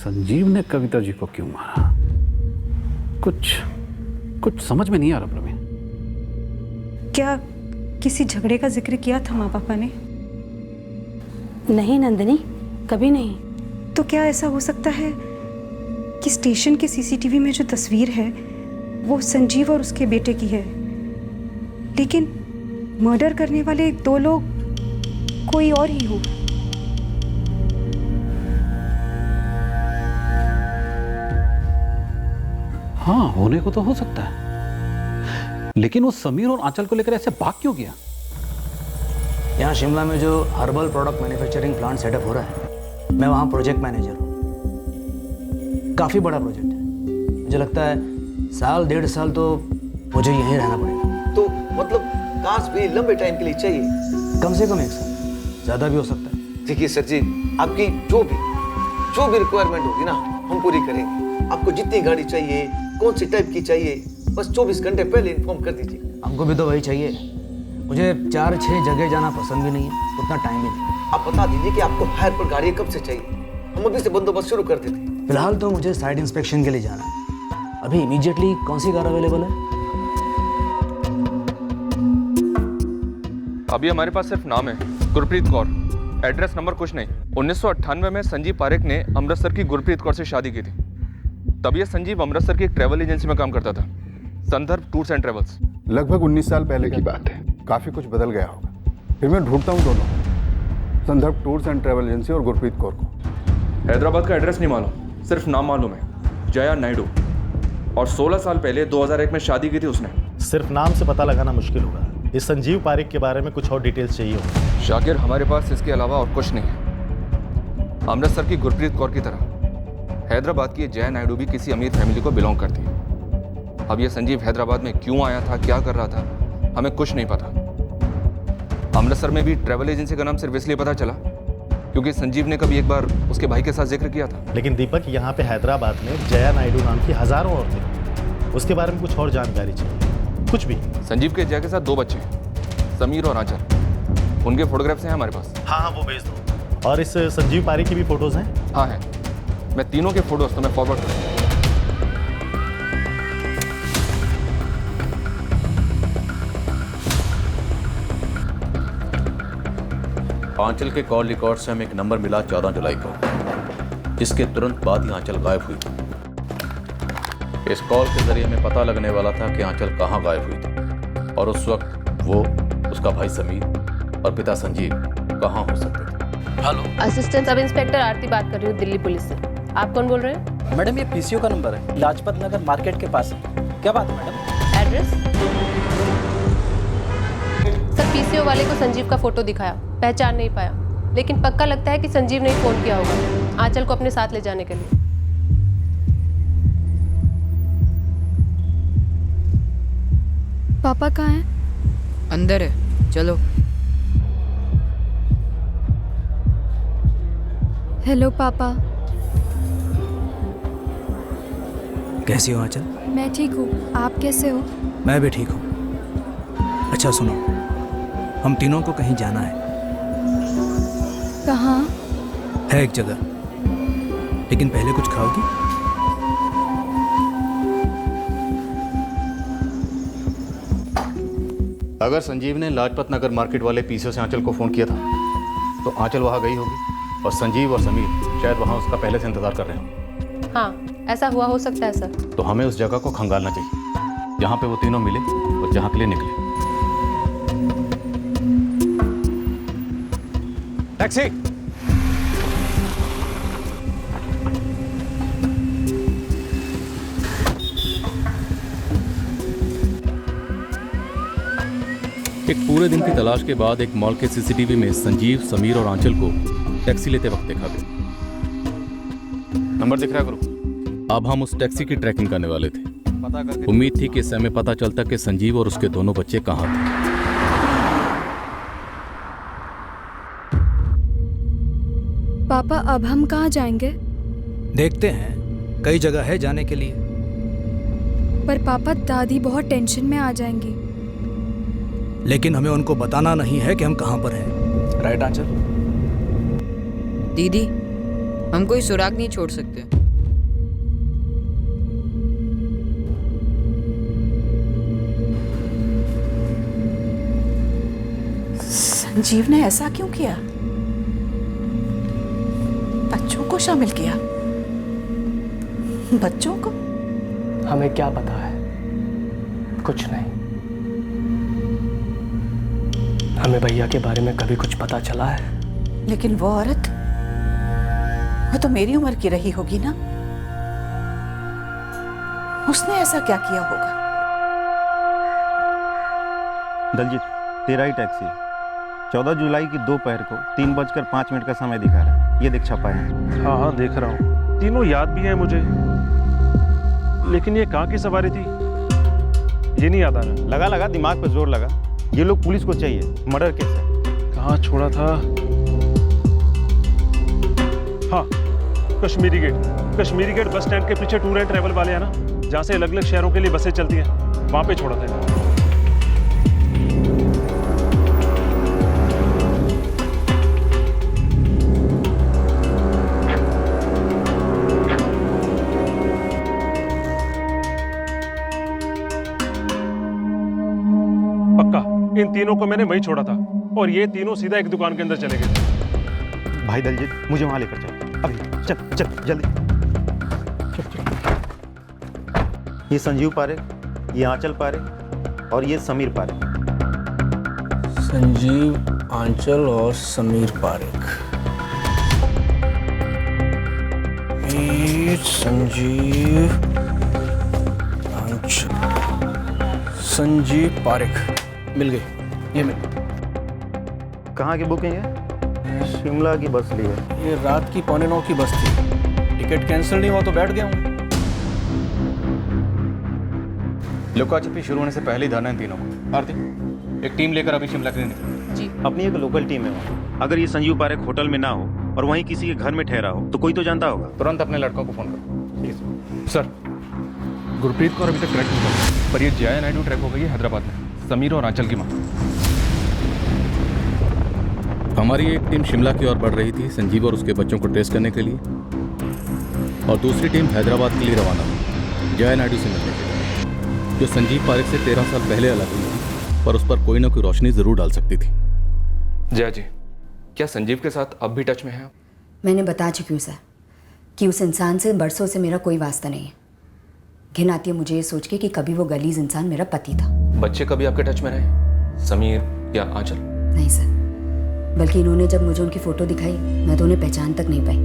संजीव ने कविता जी को क्यों मारा? कुछ समझ में नहीं आ रहा प्रवीण। क्या किसी झगड़े का जिक्र किया था माँ पापा ने? नहीं नंदिनी, कभी नहीं। तो क्या ऐसा हो सकता है कि स्टेशन के सीसीटीवी में जो तस्वीर है वो संजीव और उसके बेटे की है, लेकिन मर्डर करने वाले दो लोग कोई और ही हो? हाँ, होने को तो हो सकता है, लेकिन वो समीर और आंचल को लेकर ऐसे भाग क्यों गया? यहाँ शिमला में जो herbal product manufacturing plant setup हो रहा है, मैं वहाँ प्रोजेक्ट मैनेजर हूँ। काफ़ी बड़ा प्रोजेक्ट है। मुझे लगता है 1-1.5 साल तो मुझे यहीं रहना पड़ेगा। तो मतलब काश भी लंबे टाइम के लिए चाहिए? कम से कम 1 साल, ज़्यादा भी हो सकता है। देखिए सर जी, आपकी जो भी रिक्वायरमेंट होगी ना, हम पूरी करेंगे। आपको जितनी गाड़ी चाहिए, कौन सी टाइप की चाहिए, बस 24 घंटे पहले इन्फॉर्म कर दीजिए। हमको भी तो वही चाहिए। मुझे 4-6 जगह जाना पसंद भी नहीं है, उतना टाइम भी नहीं। आप बता दीजिए कि आपको हायर पर गाड़ी कब से चाहिए, हम अभी से बंदोबस्त शुरू कर देते। फिलहाल तो मुझे साइट इंस्पेक्शन के लिए जाना है। अभी इमीडिएटली कौन सी कार अवेलेबल है? अभी हमारे पास सिर्फ नाम है, गुरप्रीत कौर। एड्रेस नंबर कुछ नहीं। 1998 में संजीव पारेख ने अमृतसर की गुरप्रीत कौर से शादी की थी। तब ये संजीव अमृतसर की एक ट्रैवल एजेंसी में काम करता था, संदर्भ टूर्स एंड ट्रेवल्स। लगभग 19 साल पहले की बात है। काफ़ी कुछ बदल गया होगा। फिर मैं ढूंढता हूँ दोनों, संदर्भ टूर्स एंड ट्रैवल एजेंसी और गुरप्रीत कौर को। हैदराबाद का एड्रेस नहीं मालूम, सिर्फ नाम मालूम है, जया नायडू। और 16 साल पहले 2001 में शादी की थी उसने। सिर्फ नाम से पता लगाना मुश्किल होगा। इस संजीव पारेख के बारे में कुछ और डिटेल्स चाहिए होगा। शाकिर, हमारे पास इसके अलावा और कुछ नहीं है। अमृतसर की गुरप्रीत कौर की तरह हैदराबाद की जया नायडू भी किसी अमीर फैमिली को बिलोंग करती है। अब ये संजीव हैदराबाद में क्यों आया था, क्या कर रहा था, हमें कुछ नहीं पता। अमृतसर में भी ट्रैवल एजेंसी का नाम सिर्फ इसलिए पता चला क्योंकि संजीव ने कभी एक बार उसके भाई के साथ जिक्र किया था। लेकिन दीपक, यहाँ पे हैदराबाद में जया नायडू नाम की हजारों औरतें, उसके बारे में कुछ और जानकारी चाहिए, कुछ भी। संजीव के जया के साथ 2 बच्चे, समीर और आंचल। उनके फोटोग्राफ्स हैं हमारे पास। हाँ, वो भेज दो। और इस संजीव पारेख की भी फोटोज हैं? हाँ हैं, मैं तीनों के फोटोज तुम्हें फॉरवर्ड करूँगा। आंचल के कॉल रिकॉर्ड से हमें एक नंबर मिला 14 जुलाई को, जिसके तुरंत बाद ही आंचल गायब हुई थी। इस कॉल के जरिए हमें पता लगने वाला था कि आंचल कहाँ गायब हुई थी और उस वक्त वो, उसका भाई समीर और पिता संजीव कहाँ हो सकते थे। हेलो, असिस्टेंट सब इंस्पेक्टर आरती बात कर रही हूँ दिल्ली पुलिस से। आप कौन बोल रहे हैं? मैडम, ये पीसीओ का नंबर है, लाजपत नगर मार्केट के पास है। क्या बात है मैडम? एड्रेस? सर, पीसीओ वाले को संजीव का फोटो दिखाया, पहचान नहीं पाया, लेकिन पक्का लगता है कि संजीव ने फोन किया होगा आंचल को अपने साथ ले जाने के लिए। पापा कहाँ हैं? अंदर है, चलो। हेलो पापा। कैसी हो आंचल? मैं ठीक हूँ, आप कैसे हो? मैं भी ठीक हूँ। अच्छा सुनो, हम तीनों को कहीं जाना है। कहाँ? है एक जगह, लेकिन पहले कुछ खाओगी? अगर संजीव ने लाजपत नगर मार्केट वाले पीसीओ से आंचल को फ़ोन किया था तो आंचल वहाँ गई होगी और संजीव और समीर शायद वहाँ उसका पहले से इंतजार कर रहे हो। हाँ, ऐसा हुआ हो सकता है सर। तो हमें उस जगह को खंगालना चाहिए जहाँ पे वो तीनों मिले और जहाँ के लिए निकले। टैक्सी। एक पूरे दिन की तलाश के बाद एक मॉल के सीसीटीवी में संजीव, समीर और आंचल को टैक्सी लेते वक्त देखा गया। नंबर दिख रहा है गुरु। अब हम उस टैक्सी की ट्रैकिंग करने वाले थे। उम्मीद थी कि इससे हमें पता चलता कि संजीव और उसके दोनों बच्चे कहाँ थे। पापा, अब हम कहाँ जाएंगे? देखते हैं, कई जगह है जाने के लिए। पर पापा, दादी बहुत टेंशन में आ जाएंगी। लेकिन हमें उनको बताना नहीं है कि हम कहाँ पर हैं। राइट आंचल? दीदी, हम कोई सुराग नहीं छोड़ सकते। संजीव ने ऐसा क्यों किया? बच्चों को शामिल किया? बच्चों को? हमें क्या पता है? कुछ नहीं। हमें भैया के बारे में कभी कुछ पता चला है? लेकिन वो औरत, वो तो मेरी उम्र की रही होगी ना? उसने ऐसा क्या किया होगा? दलजीत, तेरा ही टैक्सी 14 जुलाई की दोपहर को 3:05 का समय दिखा रहा है। ये देख छपा है। हाँ हाँ देख रहा हूँ, तीनों याद भी हैं मुझे, लेकिन ये कहाँ की सवारी थी ये नहीं याद आ रहा। लगा लगा दिमाग पे जोर लगा। ये लोग पुलिस को चाहिए, मर्डर केस है। कहाँ छोड़ा था? हाँ, कश्मीरी गेट बस स्टैंड के पीछे टूर एंड ट्रैवल वाले हैं ना, जहाँ से अलग अलग शहरों के लिए बसें चलती हैं, वहाँ पे छोड़ा था। इन तीनों को मैंने वहीं छोड़ा था और ये तीनों सीधा एक दुकान के अंदर चले गए थे। भाई दलजीत, मुझे वहां लेकर चल अभी। चल चल जल्दी चल। ये संजीव पारेख, ये आंचल पारेख और ये समीर पारेख। संजीव, आंचल और समीर पारेख। संजीव, आंचल, संजीव पारेख मिल गई। ये मिल। कहाँ की बुकिंग है? शिमला की बस ली है। ये रात की 8:45 की बस थी। टिकट कैंसिल नहीं हुआ तो बैठ गया हूँ। लुका छिपी शुरू होने से पहले ही धरना इन तीनों को। आरती, एक टीम लेकर अभी शिमला के लिए निकलो। जी। अपनी एक लोकल टीम है वहाँ। अगर ये संजीव पारेख होटल में ना हो और वहीं किसी के घर में ठहरा हो तो कोई तो जानता होगा। तुरंत अपने लड़कों को फोन करो। सर, गुरप्रीत को अभी तक ट्रैक नहीं कर, पर ये जया नायडू ट्रैक हो गई है हैदराबाद में, समीर और आंचल की मां। हमारी एक टीम शिमला की ओर बढ़ रही थी संजीव और उसके बच्चों को ट्रेस करने के लिए, और दूसरी टीम हैदराबाद के लिए रवाना हुई जया नायडू से मिलने के लिए, जो संजीव पारेख से 13 साल पहले अलग हुई थी, पर उस पर कोई ना कोई रोशनी जरूर डाल सकती थी। जया जी, क्या संजीव के साथ अब भी टच में है? मैंने बता चुकी हूँ सर कि उस इंसान से बरसों से मेरा कोई वास्ता नहीं है। घिन आती है मुझे ये सोच के कि कभी वो गलीज इंसान मेरा पति था। बच्चे कभी आपके टच में रहे? समीर या आंचल? नहीं सर, बल्कि इन्होंने जब मुझे उनकी फोटो दिखाई मैं तो उन्हें पहचान तक नहीं पाई।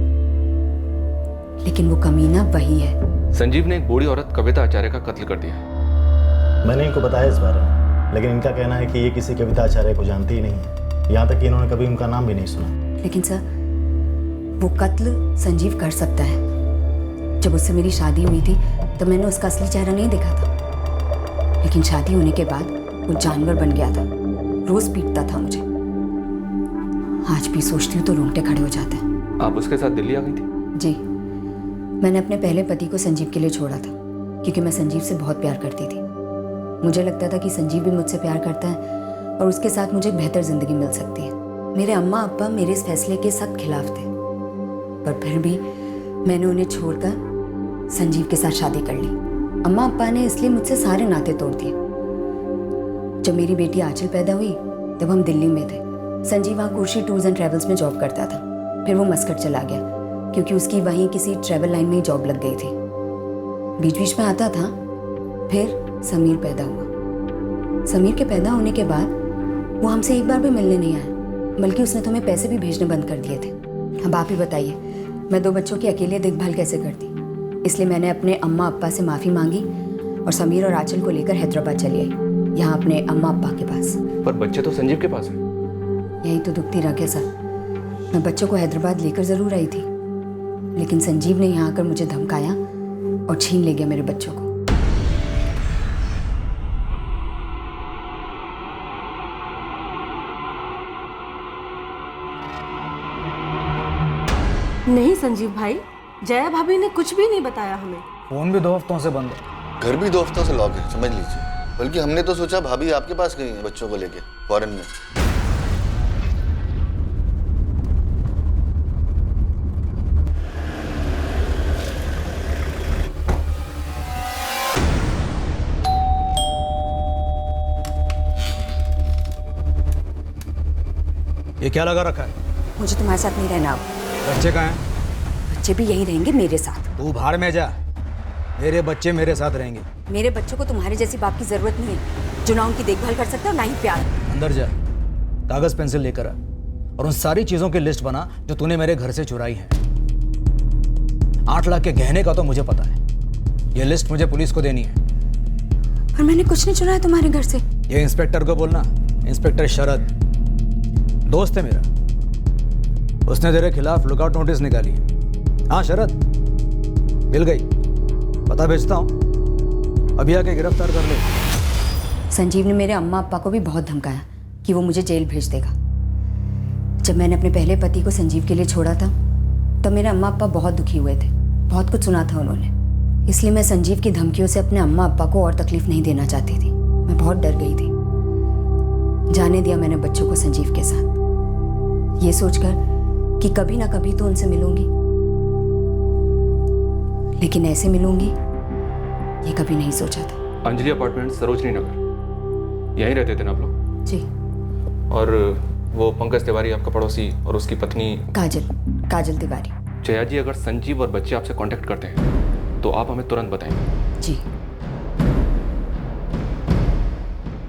लेकिन वो कमीना वही है। संजीव ने एक बूढ़ी औरत कविता आचार्य का कत्ल कर दिया। मैंने इनको बताया इस बारे में, लेकिन इनका कहना है कि ये किसी कविता आचार्य को जानती ही नहीं है, यहाँ तक कि इन्होंने कभी उनका नाम भी नहीं सुना। लेकिन सर, वो कत्ल संजीव कर सकता है। जब उससे मेरी शादी हुई थी तो मैंने उसका असली चेहरा नहीं देखा था, लेकिन शादी होने के बाद वो जानवर बन गया था, रोज पीटता था मुझे। आज भी सोचती हूँ तो रोंगटे खड़े हो जाते हैं। आप उसके साथ दिल्ली आ गई थी? जी, मैंने अपने पहले पति को संजीव के लिए छोड़ा था, क्योंकि मैं संजीव से बहुत प्यार करती थी। मुझे लगता था कि संजीव भी मुझसे प्यार करता है और उसके साथ मुझे एक बेहतर जिंदगी मिल सकती है। मेरे अम्मा अब्बा मेरे इस फैसले के सख्त खिलाफ थे, पर फिर भी मैंने उन्हें छोड़कर संजीव के साथ शादी कर ली। अम्मा अब्बा ने इसलिए मुझसे सारे नाते तोड़ दिए। जब मेरी बेटी आंचल पैदा हुई तब हम दिल्ली में थे। संजीव वहाँ कुर्शी टूर्स एंड ट्रैवल्स में जॉब करता था। फिर वो मस्कट चला गया क्योंकि उसकी वहीं किसी ट्रैवल लाइन में ही जॉब लग गई थी। बीच बीच में आता था। फिर समीर पैदा हुआ। समीर के पैदा होने के बाद वो हमसे एक बार भी मिलने नहीं आया, बल्कि उसने तो हमें पैसे भी भेजने बंद कर दिए थे। अब आप ही बताइए, मैं 2 बच्चों की अकेले देखभाल कैसे करती? इसलिए मैंने अपने अम्मा अप्पा से माफ़ी मांगी और समीर और आंचल को लेकर हैदराबाद चली आई, यहाँ अपने अम्मा अप्पा के पास। पर बच्चे तो संजीव के पास हैं। यही तो दुखती रह गया सर। मैं बच्चों को हैदराबाद लेकर ज़रूर आई थी, लेकिन संजीव ने यहाँ आकर मुझे धमकाया और छीन ले गया मेरे बच्चों को। नहीं संजीव भाई, जया भाभी ने कुछ भी नहीं बताया हमें। फोन भी 2 हफ्तों से बंद है। घर भी 2 हफ्तों से लॉक है, समझ लीजिए। बल्कि हमने तो सोचा भाभी आपके पास गई है बच्चों को लेके फॉरेन में। ये क्या लगा रखा है? मुझे तुम्हारे साथ नहीं रहना अब। बच्चे कहाँ हैं? बच्चे भी यहीं रहेंगे मेरे साथ। तू भाड़ में जा, मेरे बच्चे मेरे साथ रहेंगे। मेरे बच्चों को तुम्हारे जैसी बाप की जरूरत नहीं है, जो ना उनकी देखभाल कर सकता और ना ही प्यार। अंदर जा, कागज पेंसिल लेकर आ और उन सारी चीजों की लिस्ट बना जो तूने मेरे घर से चुराई है। 8 लाख के गहने का तो मुझे पता है, ये लिस्ट मुझे पुलिस को देनी है। पर मैंने कुछ नहीं चुराया तुम्हारे घर से। ये इंस्पेक्टर को बोलना, इंस्पेक्टर शरद दोस्त है मेरा, उसने तेरे खिलाफ लुकआउट नोटिस निकाली है। हाँ शरद, मिल गई, पता भेजता हूँ, अभी आके गिरफ्तार कर ले। संजीव ने मेरे अम्मा अप्पा को भी बहुत धमकाया कि वो मुझे जेल भेज देगा। जब मैंने अपने पहले पति को संजीव के लिए छोड़ा था तब मेरे अम्मा अप्पा बहुत दुखी हुए थे, बहुत कुछ सुना था उन्होंने। इसलिए मैं संजीव की धमकियों से अपने अम्मा अप्पा को और तकलीफ नहीं देना चाहती थी। मैं बहुत डर गई थी। जाने दिया मैंने बच्चों को संजीव के साथ, ये सोचकर कि कभी ना कभी तो उनसे मिलूंगी, लेकिन ऐसे मिलूंगी ये कभी नहीं सोचा था। अंजलि अपार्टमेंट, सरोजनी नगर, यहीं रहते थे ना आप लोग? जी। और वो पंकज तिवारी आपका पड़ोसी और उसकी पत्नी काजल तिवारी। जया जी, अगर संजीव और बच्चे आपसे कांटेक्ट करते हैं तो आप हमें तुरंत बताएंगे। जी।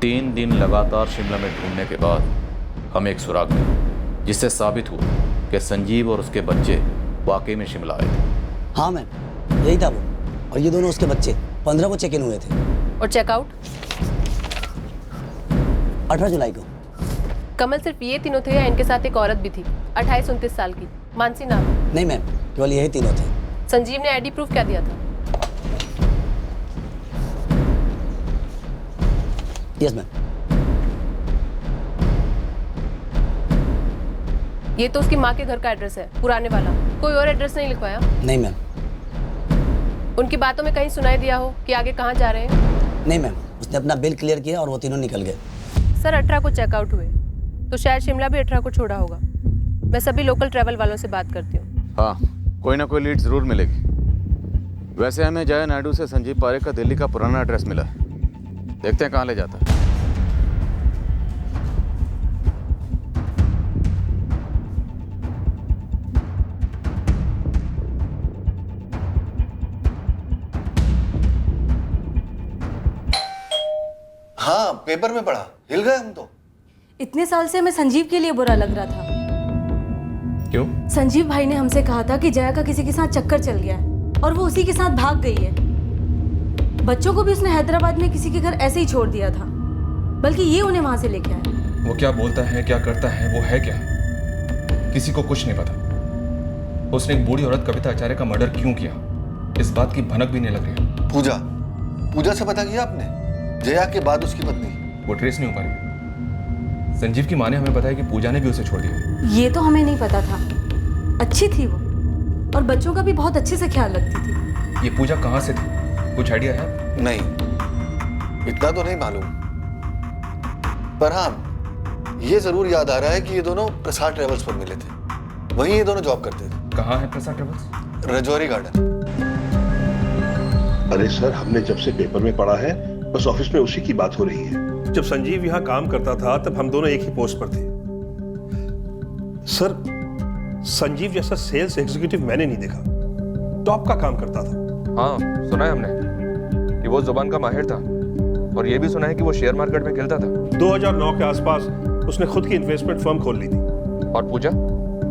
3 दिन लगातार शिमला में ढूंढने के बाद हम एक सुराग मिले, जिससे साबित हुआ कि संजीव और उसके बच्चे वाकई में शिमला आए थे। हाँ मैम, यही था वो, और ये दोनों उसके बच्चे 15 को चेक इन हुए थे। और चेकआउट 18 जुलाई को। कमल सिर्फ ये तीनों थे या इनके साथ एक औरत भी थी, 28-29 साल की, मानसी नाम? नहीं मैम, केवल यही तीनों थे। संजीव ने आईडी प्रूफ क्या दिया था? Yes ma'am. ये तो उसकी माँ के घर का एड्रेस है, पुराने वाला, कोई और एड्रेस नहीं लिखवाया? नहीं मैम। उनकी बातों में कहीं सुनाई दिया हो कि आगे कहाँ जा रहे हैं? नहीं मैम, उसने अपना बिल क्लियर किया और वो तीनों निकल गए। सर 18 को चेकआउट हुए तो शायद शिमला भी 18 को छोड़ा होगा। मैं सभी लोकल ट्रैवल वालों से बात करती हूँ। हाँ, कोई ना कोई लीड जरूर मिलेगी। वैसे हमें जया नायडू से संजीव पारेख का दिल्ली का पुराना एड्रेस मिला है, देखते हैं कहाँ ले जाता है। हाँ, पेपर में पढ़ा, हिल गए हम तो। इतने साल से हमें संजीव के लिए बुरा लग रहा था। क्यों? संजीव भाई ने हमसे कहा था कि जया का किसी के साथ चक्कर चल गया है और वो उसी के साथ भाग गई है। बच्चों को भी उसने हैदराबाद में किसी के घर ऐसे ही छोड़ दिया था, बल्कि ये उन्हें वहां से लेके आया। वो क्या बोलता है, क्या करता है, वो है क्या, किसी को कुछ नहीं पता। उसने एक बूढ़ी औरत कविता आचार्य का मर्डर क्यों किया, इस बात की भनक भी नहीं लग रही। पूजा से पता किया आपने? जया के बाद उसकी पत्नी? वो ट्रेस नहीं हो पा रही। संजीव की माँ ने हमें बताया कि पूजा ने भी उसे छोड़ दिया। ये तो हमें नहीं पता था। अच्छी थी वो और बच्चों का भी बहुत अच्छे से ख्याल रखती थी। ये पूजा कहाँ से थी, कुछ आइडिया है? नहीं, इतना तो नहीं मालूम, पर हाँ ये जरूर याद आ रहा है कि ये दोनों प्रसाद ट्रेवल्स पर मिले थे। वहीं ये दोनों जॉब करते थे। कहाँ है प्रसाद ट्रेवल्स? रजौरी गार्डन। अरे सर, हमने जब से पेपर में पढ़ा है बस ऑफिस में उसी की बात हो रही है। जब संजीव यहाँ काम करता था तब हम दोनों एक ही पोस्ट पर थे। सर, संजीव जैसा सेल्स एग्जीक्यूटिव मैंने नहीं देखा, टॉप का काम करता था। हाँ, सुना है हमने कि वो जुबान का माहिर था, और ये भी सुना है कि वो शेयर मार्केट में खेलता था। 2009 के आसपास उसने खुद की इन्वेस्टमेंट फर्म खोल ली थी। और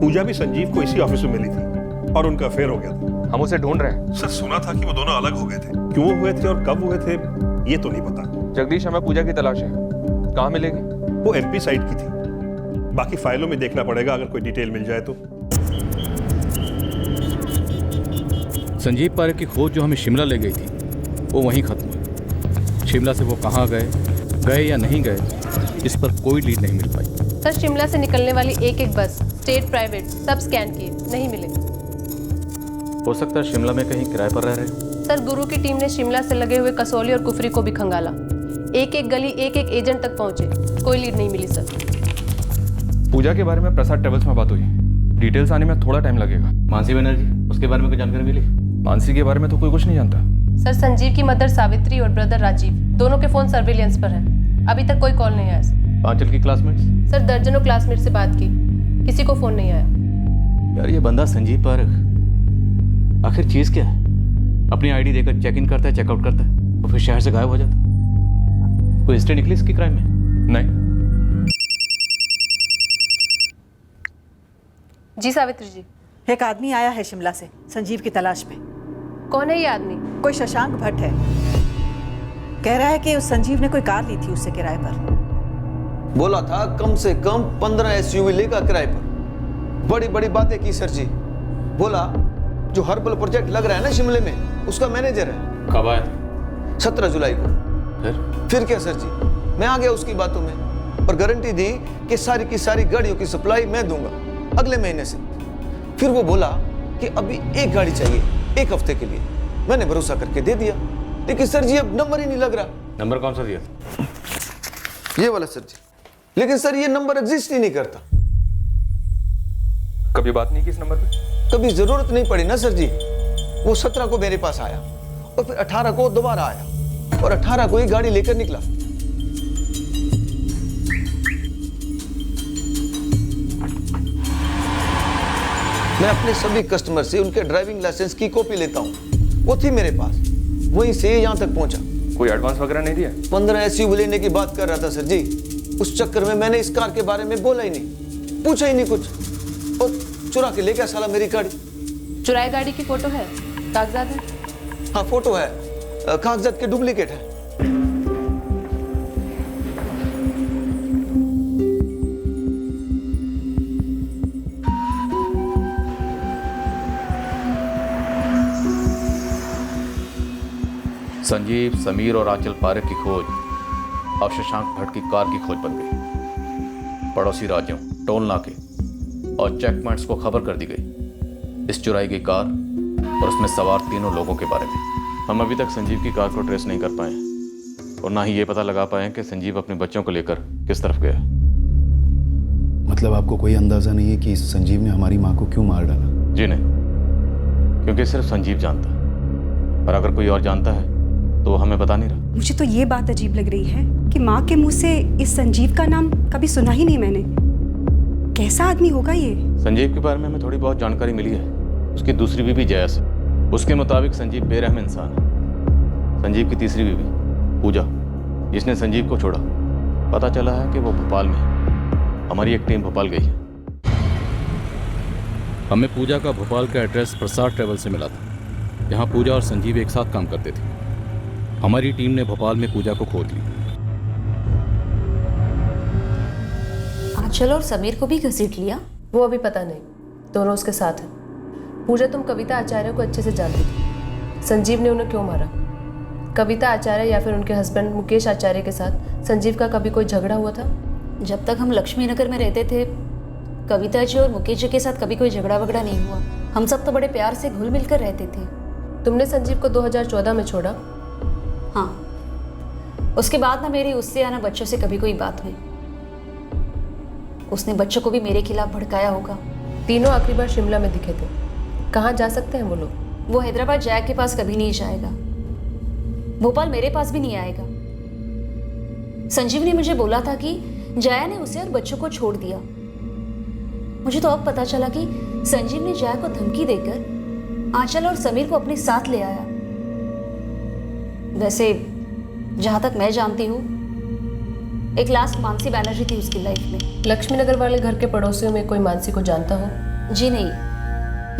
पूजा भी संजीव को इसी ऑफिस में मिली थी और उनका अफेयर हो गया था। हम उसे ढूंढ रहे हैं। सर, सुना था कि वो दोनों अलग हो गए थे, क्यों हुए थे और कब हुए थे ये तो नहीं पता। जगदीश, हमें पूजा की तलाश है, कहाँ मिलेगी? वो एमपी साइड की थी, बाकी फाइलों में देखना पड़ेगा, अगर कोई डिटेल मिल जाए तो। संजीव पारेख की खोज जो हमें शिमला ले गई थी वो वहीं खत्म हुई। शिमला से वो कहाँ गए या नहीं गए, इस पर कोई लीड नहीं मिल पाई। सर, शिमला से निकलने वाली एक बस, स्टेट, प्राइवेट, सब स्कैन किए, नहीं मिले। हो सकता है शिमला में कहीं किराए पर रह रहे। सर, गुरु की टीम ने शिमला से लगे हुए कसौली और कुफरी को भी खंगाला। एक गली, एक एजेंट तक पहुंचे, कोई लीड नहीं मिली। सर, पूजा के बारे में प्रसाद ट्रेवल्स में बात हुई, डिटेल्स आने में थोड़ा टाइम लगेगा। मानसी बनर्जी, उसके बारे में कोई जानकारी मिली? मानसी के बारे में तो कोई कुछ नहीं जानता। सर, संजीव की मदर सावित्री और ब्रदर राजीव, दोनों के फोन सर्विलेंस पर हैं। अभी तक कोई कॉल नहीं आया। आंचल की क्लासमेट्स? सर, दर्जनों क्लासमेट से बात की, किसी को फोन नहीं आया। यार ये बंदा संजीव पारख आखिर चीज क्या है? अपनी आईडी देकर चेक इन करता है, चेकआउट करता है और फिर शहर से गायब हो जाता है। कोई हिस्ट्री निकली इसकी क्राइम में? नहीं। जी सावित्री जी। एक आदमी आया है शिमला से संजीव की तलाश में। कौन है ये आदमी? कोई शशांक भट्ट है। कह रहा है कि उस संजीव ने कोई कार ली थी उससे किराए पर। बोला था कम से कम 15 एसयूवी लेगा किराए पर। बड़ी बड़ी बातें की सर जी। बोला जो हर्बल प्रोजेक्ट लग रहा है ना शिमले में, उसका मैनेजर है। कब आया? 17 जुलाई को। फिर क्या सर जी, मैं आ गया उसकी बातों में और गारंटी दी कि सारी की सारी गाड़ियों की सप्लाई मैं दूंगा अगले महीने से। फिर वो बोला कि अभी एक गाड़ी चाहिए 1 हफ्ते के लिए। मैंने भरोसा करके दे दिया, लेकिन सर जी अब नंबर ही नहीं लग रहा। नंबर कौन सा दिया? ये वाला सर जी। लेकिन सर ये नंबर एग्जिस्ट ही नहीं करता। कभी बात नहीं की इस नंबर पे? कभी जरूरत नहीं पड़ी ना सर जी। वो 17 को मेरे पास आया और फिर 18 को दोबारा आया और 18 को ही गाड़ी लेकर निकला। मैं अपने सभी कस्टमर से उनके ड्राइविंग लाइसेंस की कॉपी लेता हूँ। वो थी मेरे पास, वहीं से यहाँ तक पहुंचा। कोई एडवांस वगैरह नहीं दिया? 15 एसयूवी लेने की बात कर रहा था सर जी। उस चक्कर में मैंने इस कार के बारे में बोला ही नहीं, पूछा ही नहीं कुछ और चुरा के ले गया साला मेरी गाड़ी। चुराई गाड़ी की फोटो है, कागजात है? हाँ फोटो है, कागजात के डुप्लीकेट है। संजीव, समीर और आंचल पारख की खोज अब शशांक भट्ट की कार की खोज बन गई। पड़ोसी राज्यों, टोल नाके और चेक पॉइंट्स को खबर कर दी गई इस चुराई गई कार और उसमें सवार 3 लोगों के बारे में। हम अभी तक संजीव की कार को ट्रेस नहीं कर पाए और ना ही ये पता लगा पाए कि संजीव अपने बच्चों को लेकर किस तरफ गया। मतलब आपको कोई अंदाजा नहीं है कि संजीव ने हमारी माँ को क्यों मार डाला? जी नहीं, क्योंकि सिर्फ संजीव जानता है और अगर कोई और जानता है तो वो हमें बता नहीं रहा। मुझे तो ये बात अजीब लग रही है कि माँ के मुंह से इस संजीव का नाम कभी सुना ही नहीं मैंने। कैसा आदमी होगा ये? संजीव के बारे में हमें थोड़ी बहुत जानकारी मिली है। उसकी दूसरी बीवी जया से, उसके मुताबिक संजीव बेरहम इंसान है। संजीव की तीसरी बीवी पूजा, जिसने संजीव को छोड़ा, पता चला है कि वो भोपाल में है। हमारी एक टीम भोपाल गई है। हमें पूजा का भोपाल का एड्रेस प्रसाद ट्रेवल से मिला था, जहाँ पूजा और संजीव एक साथ काम करते थे। हमारी टीम ने भोपाल में पूजा को खोज लिया। आंचल और समीर को भी घसीट लिया? वो अभी पता नहीं, दोनों उसके साथ हैं। पूजा तुम कविता आचार्य को अच्छे से जानती थी। संजीव ने उन्हें क्यों मारा? कविता आचार्य या फिर उनके हस्बैंड मुकेश आचार्य के साथ संजीव का कभी कोई झगड़ा हुआ था? जब तक हम लक्ष्मी नगर में रहते थे, कविता जी और मुकेश जी के साथ कभी कोई झगड़ा वगड़ा नहीं हुआ। हम सब तो बड़े प्यार से घुल मिल कर रहते थे। तुमने संजीव को 2014 में छोड़ा? हाँ, उसके बाद ना मेरी उससे या ना बच्चों से कभी कोई बात हुई। उसने बच्चों को भी मेरे खिलाफ भड़काया होगा। तीनों आखिरी बार शिमला में दिखे थे। कहाँ जा सकते हैं वो लोग? वो हैदराबाद जया के पास कभी नहीं जाएगा, भोपाल मेरे पास भी नहीं आएगा। संजीव ने मुझे बोला था कि जया ने उसे और बच्चों को छोड़ दिया। मुझे तो अब पता चला कि संजीव ने जया को धमकी देकर आंचल और समीर को अपने साथ ले आया। वैसे जहां तक मैं जानती हूँ, एक लास्ट मानसी बैनर्जी थी उसकी लाइफ में। लक्ष्मी नगर वाले घर के पड़ोसियों में कोई मानसी को जानता हो? जी नहीं,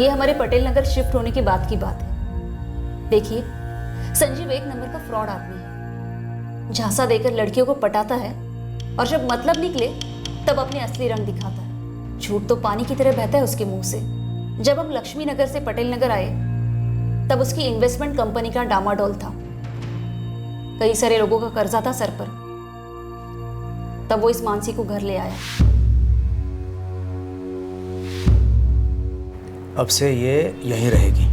ये हमारे पटेल नगर शिफ्ट होने के बाद की बात है। देखिए, संजीव एक नंबर का फ्रॉड आदमी है। झांसा देकर लड़कियों को पटाता है और जब मतलब निकले तब अपने असली रंग दिखाता है। झूठ तो पानी की तरह बहता है उसके मुंह से। जब हम लक्ष्मी नगर से पटेल नगर आए तब उसकी इन्वेस्टमेंट कंपनी का डामाडोल था। कई सारे लोगों का कर्जा था सर पर। तब वो इस मानसी को घर ले आया। अब से ये यहीं रहेगी।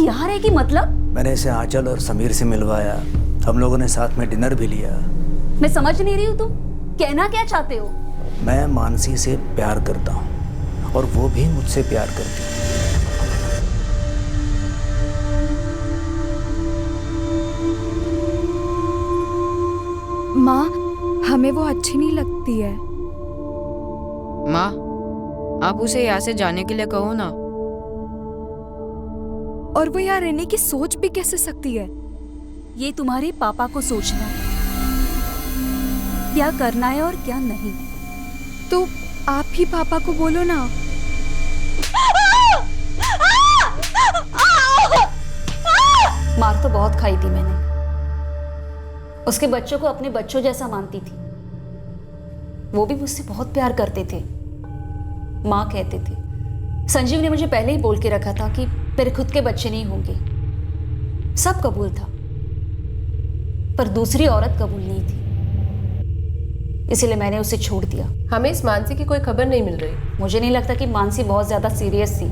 यहाँ रहेगी मतलब? मैंने इसे आंचल और समीर से मिलवाया, हम लोगों ने साथ में डिनर भी लिया। मैं समझ नहीं रही हूँ, तुम कहना क्या चाहते हो? मैं मानसी से प्यार करता हूँ और वो भी मुझसे प्यार करती है। माँ, हमें वो अच्छी नहीं लगती है। माँ, आप उसे यहाँ से जाने के लिए कहो ना। और वो यहाँ रहने की सोच भी कैसे सकती है? ये तुम्हारे पापा को सोचना है क्या करना है और क्या नहीं। तो आप ही पापा को बोलो ना। मार तो बहुत खाई थी मैंने। उसके बच्चों को अपने बच्चों जैसा मानती थी। वो भी मुझसे बहुत प्यार करते थे। माँ कहते थे। संजीव ने मुझे पहले ही बोल के रखा था कि तेरे खुद के बच्चे नहीं होंगे। सब कबूल था, पर दूसरी औरत कबूल नहीं थी, इसलिए मैंने उसे छोड़ दिया। हमें इस मानसी की कोई खबर नहीं मिल रही। मुझे नहीं लगता कि मानसी बहुत ज्यादा सीरियस थी।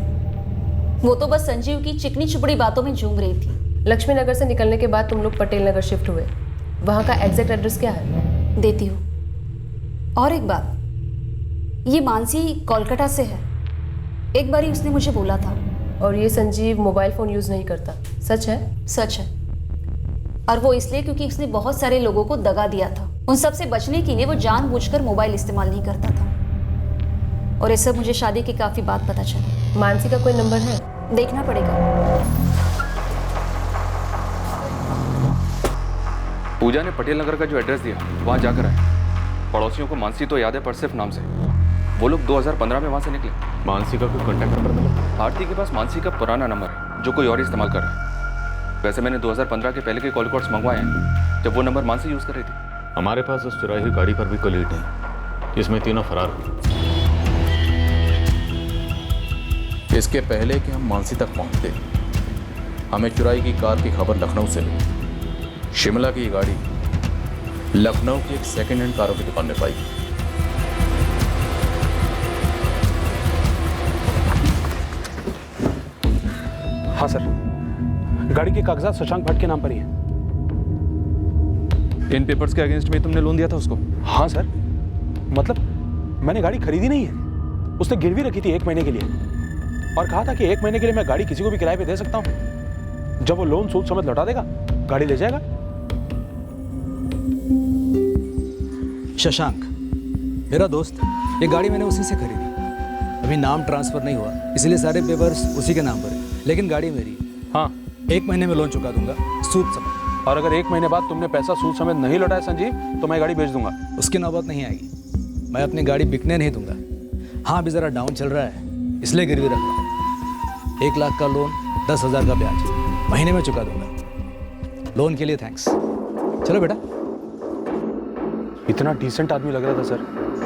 वो तो बस संजीव की चिकनी चुपड़ी बातों में झूम रही थी। लक्ष्मी नगर से निकलने के बाद तुम लोग पटेल नगर शिफ्ट हुए। वहाँ का एग्जैक्ट एड्रेस क्या है? देती हूँ। और एक बात, ये मानसी कोलकाता से है। एक बारी उसने मुझे बोला था। और ये संजीव मोबाइल फोन यूज नहीं करता, सच है? सच है। और वो इसलिए क्योंकि उसने बहुत सारे लोगों को दगा दिया था। उन सब से बचने के लिए वो जानबूझकर मोबाइल इस्तेमाल नहीं करता था। और ये सब मुझे शादी के काफी बाद पता चला। मानसी का कोई नंबर है? देखना पड़ेगा। पूजा ने पटेल नगर का जो एड्रेस दिया वहाँ जाकर आए। पड़ोसियों को मानसी तो याद है, पर सिर्फ नाम से। वो लोग 2015 में वहाँ से निकले। मानसी का कोई कॉन्टैक्ट नंबर मिला? आरती के पास मानसी का पुराना नंबर है जो कोई और इस्तेमाल कर रहा है। वैसे मैंने 2015 के पहले के कॉल रिकॉर्ड्स मंगवाए हैं जब वो नंबर मानसी यूज़ कर रही थी। हमारे पास उस चुराई हुई गाड़ी पर भी कोई लीड नहीं, जिसमें तीनों फरार हुए। इसके पहले कि हम मानसी तक पहुंचते, हमें चुराई की कार की खबर लखनऊ से मिली। शिमला की ये गाड़ी लखनऊ की एक सेकेंड हैंड कारों की दुकान में पाई। हाँ सर, गाड़ी के कागजात शशांक भट्ट के नाम पर ही हैं। इन पेपर्स के अगेंस्ट में तुमने लोन दिया था उसको? हाँ सर, मतलब मैंने गाड़ी खरीदी नहीं है। उसने गिरवी रखी थी 1 महीने के लिए और कहा था कि 1 महीने के लिए मैं गाड़ी किसी को भी किराए पे दे सकता हूँ। जब वो लोन सूद समेत लौटा देगा, गाड़ी ले जाएगा। शशांक मेरा दोस्त, ये गाड़ी मैंने उसी से खरीदी। अभी नाम ट्रांसफर नहीं हुआ, इसलिए सारे पेपर्स उसी के नाम पर है, लेकिन गाड़ी मेरी। हाँ, 1 महीने में लोन चुका दूंगा, सूद समेत। और अगर 1 महीने बाद तुमने पैसा सूद समेत नहीं लौटाया संजीव, तो मैं गाड़ी बेच दूंगा। उसकी नौबत नहीं आएगी। मैं अपनी गाड़ी बिकने नहीं दूंगा। हाँ, अभी जरा डाउन चल रहा है, इसलिए गिरवी रख रहा हूँ। 1 लाख का लोन, 10,000 का ब्याज, महीने में चुका दूंगा। लोन के लिए थैंक्स। चलो बेटा। इतना डिसेंट आदमी लग रहा था सर,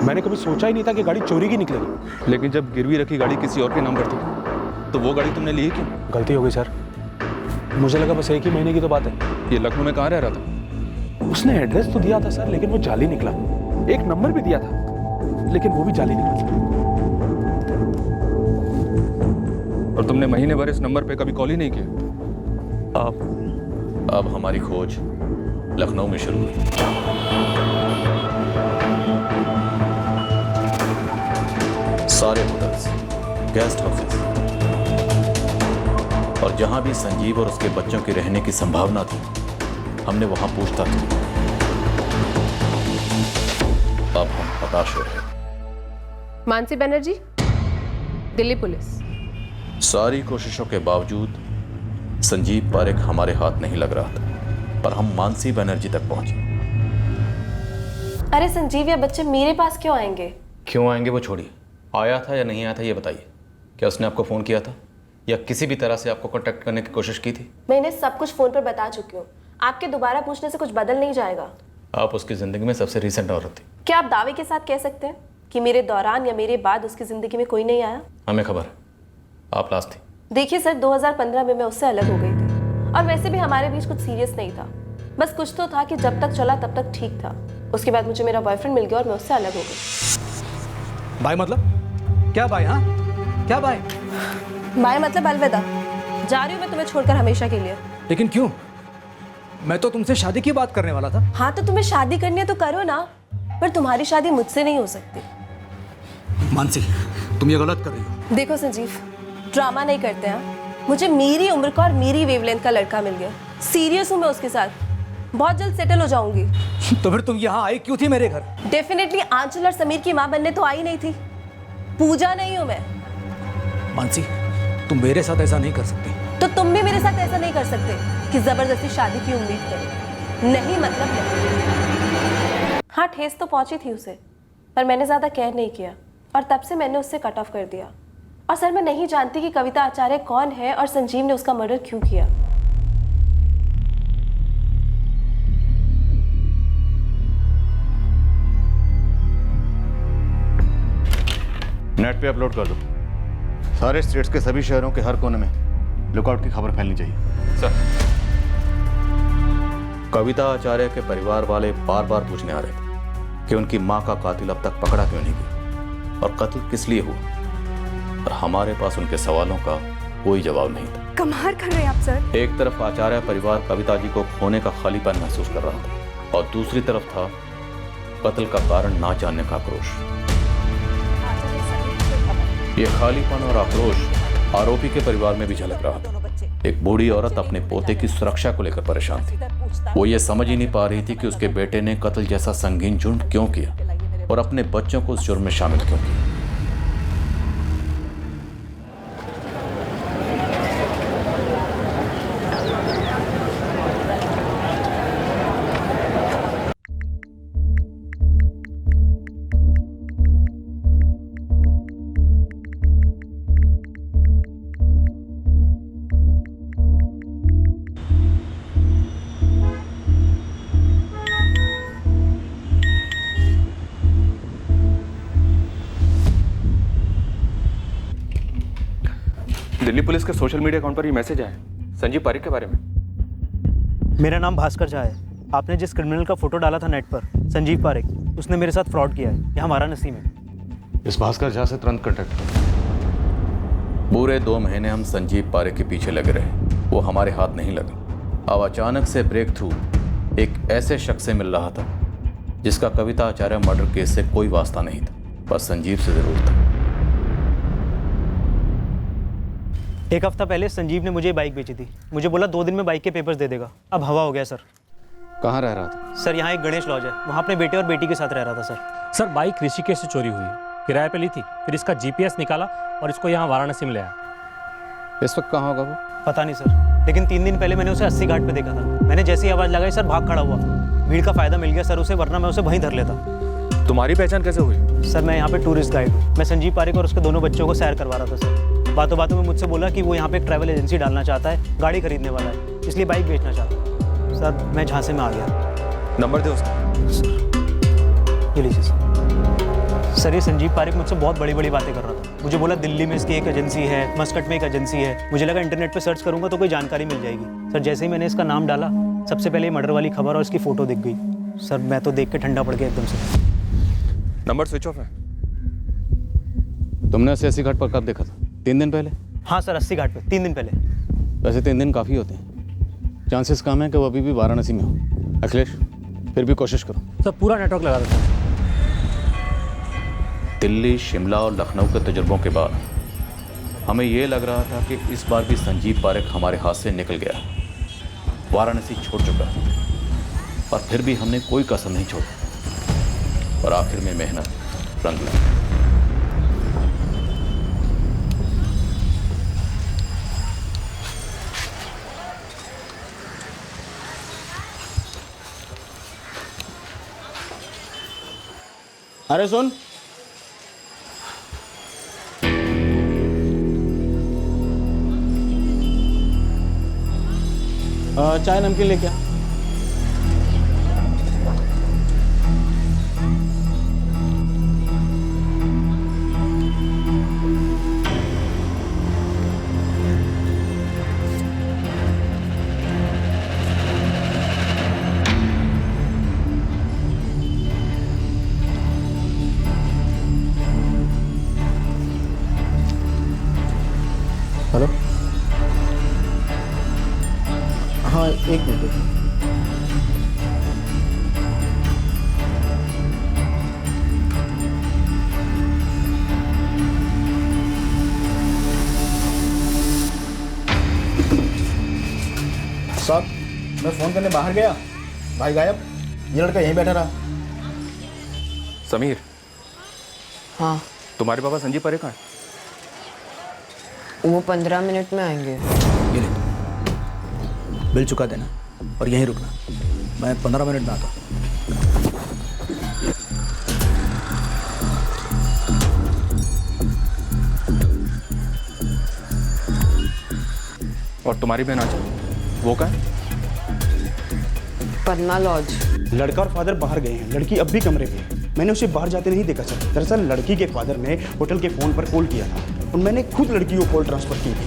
मैंने कभी सोचा ही नहीं था कि गाड़ी चोरी की निकलेगी। लेकिन जब गिरवी रखी गाड़ी किसी और के नाम पर थी, तो वो गाड़ी तुमने ली क्यों? गलती हो गई सर, मुझे लगा बस 1 ही महीने की तो बात है। ये लखनऊ में कहाँ रह रहा था? उसने एड्रेस तो दिया था सर, लेकिन वो जाली निकला। एक नंबर भी दिया था, लेकिन वो भी जाली निकला। और तुमने महीने भर इस नंबर पे कभी कॉल ही नहीं किया? अब हमारी खोज लखनऊ में शुरू हुई। सारे होटल्स, गेस्ट हाउसेस और जहां भी संजीव और उसके बच्चों के रहने की संभावना थी, हमने वहां पूछताछ की। अब हम हताश हो रहे। मानसी बनर्जी, दिल्ली पुलिस। सारी कोशिशों के बावजूद संजीव पारेख हमारे हाथ नहीं लग रहा था, पर हम मानसी बनर्जी तक पहुंचे। अरे संजीव, या बच्चे मेरे पास क्यों आएंगे? क्यों आएंगे वो छोड़िए, आया था या नहीं आया था ये बताइए। क्या उसने आपको फ़ोन किया था या किसी भी तरह से आपको कांटेक्ट करने की कोशिश की थी? मैं इन्हें सब कुछ फ़ोन पर बता चुकी हूँ। आपके दोबारा पूछने से कुछ बदल नहीं जाएगा। आप उसकी ज़िंदगी में सबसे रीसेंट औरत थी। क्या आप दावे के साथ कह सकते हैं कि मेरे दौरान या मेरे बाद उसकी ज़िंदगी में कोई नहीं आया? हमें खबर है, आप लास्ट थी। देखिए सर, 2015 में मैं उससे अलग हो गई थी, और वैसे भी हमारे बीच कुछ सीरियस नहीं था। बस कुछ तो था कि जब तक चला तब तक ठीक था। उसके बाद मुझे मेरा बॉयफ्रेंड मिल गया और मैं उससे अलग हो गई। बाय मतलब क्या बाय? हाँ, क्या बाय? बाय मतलब अलविदा। जा रही हूँ मैं तुम्हें छोड़कर हमेशा के लिए। लेकिन क्यों? मैं तो तुमसे शादी की बात करने वाला था। हाँ, तो तुम्हें शादी करनी है तो करो ना, पर तुम्हारी शादी मुझसे नहीं हो सकती। मानसी, तुम ये गलत कर रही हो। देखो संजीव, ड्रामा नहीं करते हैं। मुझे मेरी उम्र का और मेरी वेवलेंथ का लड़का मिल गया। सीरियस हूँ मैं उसके साथ, बहुत जल्द सेटल हो जाऊंगी। तो फिर तुम यहाँ आई क्यों थी मेरे घर? डेफिनेटली आंचल और समीर की माँ बनने तो आई नहीं थी। पूजा नहीं हूं मैं। मानसी, तुम मेरे साथ ऐसा नहीं कर सकती। तो तुम भी मेरे साथ ऐसा नहीं कर सकते कि जबरदस्ती शादी की उम्मीद करो। नहीं मतलब नहीं। हाँ, ठेस तो पहुंची थी उसे, पर मैंने ज्यादा केयर नहीं किया और तब से मैंने उससे कट ऑफ कर दिया। और सर, मैं नहीं जानती कि कविता आचार्य कौन है और संजीव ने उसका मर्डर क्यों किया। नेट पे अपलोड कर दो। सारे स्टेट्स के सभी शहरों के हर कोने में लुकआउट की खबर फैलनी चाहिए। सर, कविता आचार्य के परिवार वाले बार बार पूछने आ रहे थे कि उनकी मां का कातिल अब तक पकड़ा क्यों नहीं गया और कत्ल किस लिए हुआ, और हमारे पास उनके सवालों का कोई जवाब नहीं था। कमाल कर रहे हैं आप सर। एक तरफ आचार्य परिवार कविता जी को खोने का खालीपन महसूस कर रहा था और दूसरी तरफ था कत्ल का कारण ना जानने का आक्रोश। ये खालीपन और आक्रोश आरोपी के परिवार में भी झलक रहा था। एक बूढ़ी औरत अपने पोते की सुरक्षा को लेकर परेशान थी। वो ये समझ ही नहीं पा रही थी कि उसके बेटे ने कत्ल जैसा संगीन जुर्म क्यों किया और अपने बच्चों को उस जुर्म में शामिल क्यों किया। दिल्ली पुलिस के सोशल मीडिया अकाउंट पर ये मैसेज आया है संजीव पारेख के बारे में। मेरा नाम भास्कर झा है। आपने जिस क्रिमिनल का फोटो डाला था नेट पर, संजीव पारेख, उसने मेरे साथ फ्रॉड किया है। यहाँ वाराणसी में। इस भास्कर झा से तुरंत कॉन्टेक्ट करो। पूरे 2 महीने हम संजीव पारेख के पीछे लगे रहे, वो हमारे हाथ नहीं लगा। अब अचानक से ब्रेक थ्रू एक ऐसे शख्स से मिल रहा था जिसका कविता आचार्य मर्डर केस से कोई वास्ता नहीं था, पर संजीव से जरूर था। एक हफ्ता पहले संजीव ने मुझे बाइक बेची थी। मुझे बोला 2 दिन में बाइक के पेपर्स दे देगा। अब हवा हो गया सर। कहाँ रह रहा था? सर, यहाँ एक गणेश लॉज है, वहाँ अपने बेटे और बेटी के साथ रह रहा था सर। सर, बाइक ऋषिकेश से चोरी हुई, किराए पे ली थी, फिर इसका जीपीएस निकाला और इसको यहाँ वाराणसी में ले आया। इस वक्त कहाँ होगा वो? पता नहीं सर, लेकिन 3 दिन पहले मैंने उसे 80 घाट पे देखा था। मैंने जैसी आवाज़ लगाई सर भाग खड़ा हुआ। भीड़ का फायदा मिल गया सर उसे, वरना मैं उसे वहीं धर लेता। तुम्हारी पहचान कैसे हुई? सर, मैं यहाँ पे टूरिस्ट गाइड हूँ। मैं संजीव पारेख और उसके दोनों बच्चों को सैर करवा रहा था सर। बातों बातों में मुझसे बोला कि वो यहाँ पे एक ट्रैवल एजेंसी डालना चाहता है, गाड़ी खरीदने वाला है, इसलिए बाइक बेचना चाहता है। सर, मैं झांसे में आ गया। नंबर दे उसका। ये लीजिए सर। ये संजीव पारेख मुझसे बहुत बड़ी बड़ी बातें कर रहा था। मुझे बोला दिल्ली में इसकी एक एजेंसी है, मस्कट में एक एजेंसी है। मुझे लगा इंटरनेट पे सर्च करूंगा तो कोई जानकारी मिल जाएगी। सर, जैसे ही मैंने इसका नाम डाला, सबसे पहले मर्डर वाली खबर और इसकी फ़ोटो दिख गई। सर, मैं तो देख के ठंडा पड़ गया एकदम से। नंबर स्विच ऑफ है। तुमने 80 घाट पर कब देखा था? 3 दिन पहले? हाँ सर, 80 घाट पे 3 दिन पहले। वैसे 3 दिन काफ़ी होते हैं। चांसेस कम है कि वो अभी भी वाराणसी में हो। अखिलेश, फिर भी कोशिश करो। सर, पूरा नेटवर्क लगा देता हूँ। दिल्ली, शिमला और लखनऊ के तजुर्बों के बाद हमें ये लग रहा था कि इस बार भी संजीव पारेख हमारे हाथ से निकल गया, वाराणसी छोड़ चुका है। और फिर भी हमने कोई कसर नहीं छोड़ी और आखिर में मेहनत रंग लाई। अरे सुन, चाय नमकीन लेके आ। हेलो, हाँ 1 मिनट। साहब, मैं फ़ोन करने बाहर गया, भाई गायब। ये लड़का यहीं बैठा रहा। समीर। हाँ, तुम्हारे पापा संजीव परे कहाँ हैं? वो 15 मिनट में आएंगे। ये ले, बिल चुका देना और यहीं रुकना। मैं 15 मिनट में आता हूँ। और तुम्हारी बहन आंचल, वो कहाँ है? पद्मा लॉज। लड़का और फादर बाहर गए हैं, लड़की अब भी कमरे में है। मैंने उसे बाहर जाते नहीं देखा सर। दरअसल लड़की के फादर ने होटल के फोन पर कॉल किया था और मैंने खुद लड़की को कॉल ट्रांसफर की थी।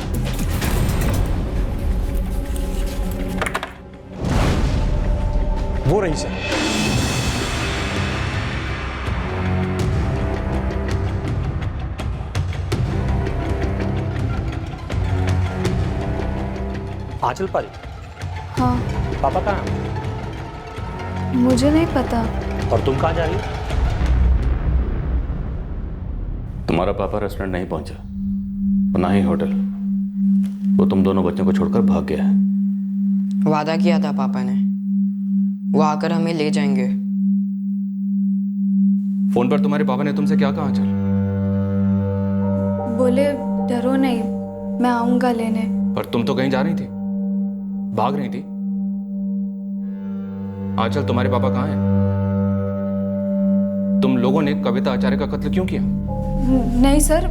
वो रही सर। आंचल पारी, हाँ, पापा कहाँ हैं? मुझे नहीं पता। और तुम कहाँ जा रही हो? तुम्हारा पापा रेस्टोरेंट नहीं पहुंचा और ना ही होटल। वो तुम दोनों बच्चों को छोड़कर भाग गया है। वादा किया था पापा ने, वो आकर हमें ले जाएंगे। फोन पर तुम्हारे पापा ने तुमसे क्या कहा आंचल? बोले डरो नहीं, मैं आऊंगा लेने। पर तुम तो कहीं जा रही थी, भाग रही थी। आंचल, तुम्हारे पापा कहाँ हैं? तुम लोगों ने कविता आचार्य का कत्ल क्यों किया? नहीं सर,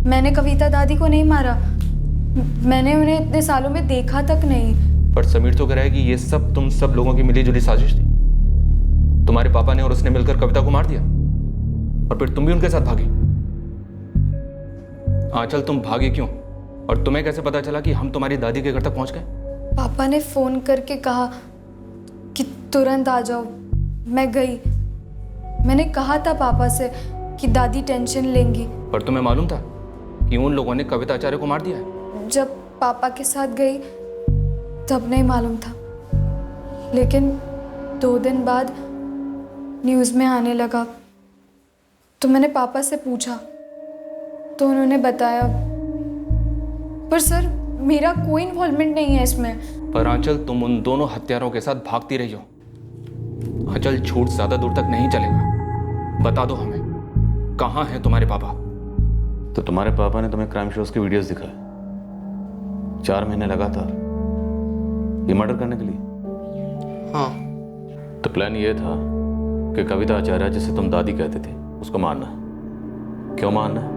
मैंने कविता दादी को नहीं मारा। मैंने उन्हें इतने सालों में देखा तक नहीं। पर समीर तो कह रहा है कि ये सब तुम सब लोगों की मिलीजुली साजिश थी। तुम्हारे पापा ने और उसने मिलकर कविता को मार दिया और फिर तुम भी उनके साथ भागी। आंचल, तुम भागी क्यों? और तुम्हें कैसे पता चला कि हम तुम्हारी दादी के घर तक पहुंच गए? पापा ने फोन करके कहा कि तुरंत आ जाओ। मैं गई। मैंने कहा था पापा से कि दादी टेंशन लेंगी। पर तुम्हें मालूम था कि उन लोगों ने कविता आचार्य को मार दिया है? जब पापा के साथ गई तब नहीं मालूम था, लेकिन 2 दिन बाद न्यूज़ में आने लगा तो मैंने पापा से पूछा तो उन्होंने बताया। पर सर, मेरा कोई इन्वॉल्वमेंट नहीं है इसमें। पर आंचल, तुम उन दोनों हत्यारों के साथ भागती रही हो। आंचल, झूठ ज्यादा दूर तक नहीं चलेगा। बता दो हमें, कहाँ हैं तुम्हारे पापा? तो तुम्हारे पापा ने तुम्हें क्राइम शोज की वीडियोस दिखाए 4 महीने लगातार, ये मर्डर करने के लिए? हाँ। तो प्लान ये था कि कविता आचार्य, जिसे तुम दादी कहते थे, उसको मारना है। क्यों मारना है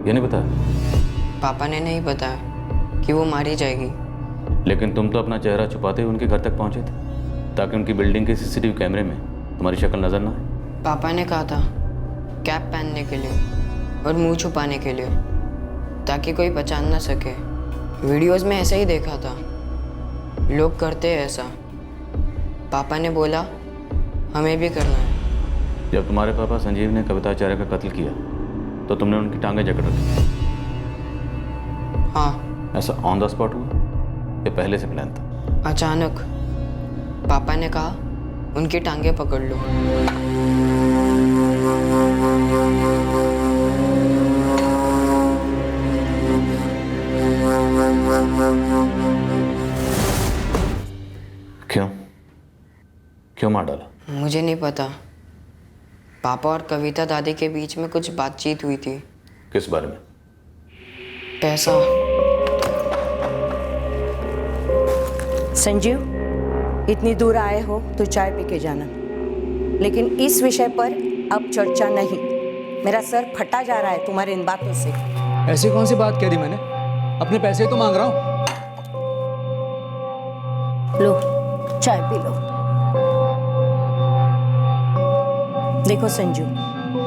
ये नहीं बताया? पापा ने नहीं बताया कि वो मारी जाएगी। लेकिन तुम तो अपना चेहरा छुपाते हुए उनके घर तक पहुंचे थे ताकि उनकी बिल्डिंग के सीसीटीवी कैमरे में तुम्हारी शक्ल नजर ना आए। पापा ने कहा था कैप पहनने के लिए और मुंह छुपाने के लिए, ताकि कोई पहचान ना सके। वीडियोस में ऐसा ही देखा था, लोग करते हैं ऐसा। पापा ने बोला हमें भी करना है। जब तुम्हारे पापा संजीव ने कविता आचार्य का कत्ल किया तो तुमने उनकी टांगें जकड़ रखी? हाँ। ऐसा ऑन द स्पॉट हुआ या पहले से प्लान था? अचानक पापा ने कहा उनकी टांगें पकड़ लो। क्यों मार डाला? मुझे नहीं पता। पापा और कविता दादी के बीच में कुछ बातचीत हुई थी। किस बारे में? पैसा। संजीव, इतनी दूर आए हो तो चाय पी के जाना, लेकिन इस विषय पर अब चर्चा नहीं। मेरा सर फटा जा रहा है तुम्हारे इन बातों से। ऐसी कौन सी बात कह दी मैंने? अपने पैसे तो मांग रहा हूँ। लो चाय पी लो। देखो संजू,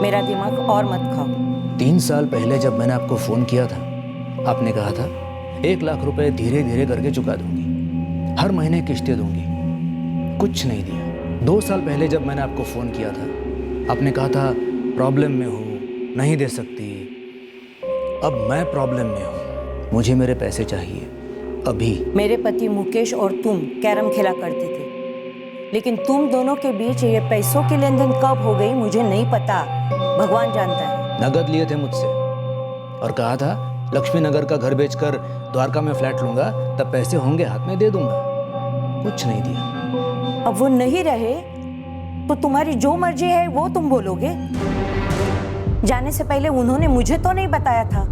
मेरा दिमाग और मत खाओ। 3 साल पहले जब मैंने आपको फोन किया था, आपने कहा था 1 लाख रुपए धीरे धीरे करके चुका दूंगी, हर महीने किस्तें दूंगी। कुछ नहीं दिया। 2 साल पहले जब मैंने आपको फोन किया था, आपने कहा था प्रॉब्लम में हो, नहीं दे सकती। अब मैं प्रॉब्लम में हूँ, मुझे मेरे पैसे चाहिए अभी। मेरे पति मुकेश और तुम कैरम खेला करते थे, लेकिन तुम दोनों के बीच ये पैसों की लेन देन कब हो गई मुझे नहीं पता, भगवान जानता है। नगद लिए थे मुझसे और कहा था लक्ष्मी नगर का घर बेचकर द्वारका में फ्लैट लूंगा, तब पैसे होंगे हाथ में दे दूंगा। कुछ नहीं दिया। अब वो नहीं रहे तो तुम्हारी जो मर्जी है वो तुम बोलोगे। जाने से पहले उन्होंने मुझे तो नहीं बताया था